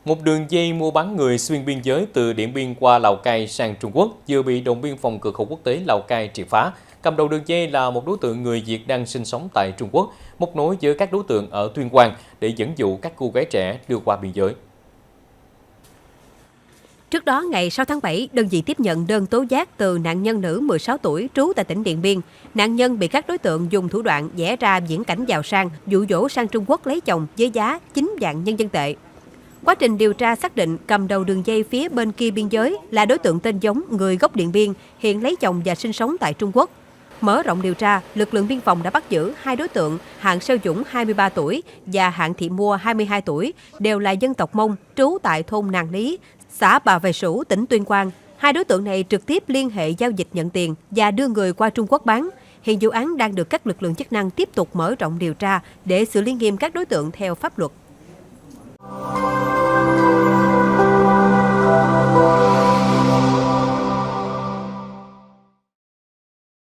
Một đường dây mua bán người xuyên biên giới từ Điện Biên qua Lào Cai sang Trung Quốc vừa bị đồn biên phòng cửa khẩu quốc tế Lào Cai triệt phá. Cầm đầu đường dây là một đối tượng người Việt đang sinh sống tại Trung Quốc, móc nối với các đối tượng ở Tuyên Quang để dẫn dụ các cô gái trẻ đưa qua biên giới. Trước đó, ngày 6 tháng 7, đơn vị tiếp nhận đơn tố giác từ nạn nhân nữ 16 tuổi trú tại tỉnh Điện Biên. Nạn nhân bị các đối tượng dùng thủ đoạn vẽ ra viễn cảnh giàu sang, dụ dỗ sang Trung Quốc lấy chồng với giá 9 vạn nhân dân tệ. Quá trình điều tra xác định cầm đầu đường dây phía bên kia biên giới là đối tượng tên Giống, người gốc Điện Biên, hiện lấy chồng và sinh sống tại Trung Quốc. Mở rộng điều tra, lực lượng biên phòng đã bắt giữ hai đối tượng Hạng Seo Dũng 23 tuổi và Hạng Thị Mua 22 tuổi, đều là dân tộc Mông, trú tại thôn Nàng Lý, xã Bà Về Sủ, tỉnh Tuyên Quang. Hai đối tượng này trực tiếp liên hệ giao dịch nhận tiền và đưa người qua Trung Quốc bán. Hiện vụ án đang được các lực lượng chức năng tiếp tục mở rộng điều tra để xử lý nghiêm các đối tượng theo pháp luật.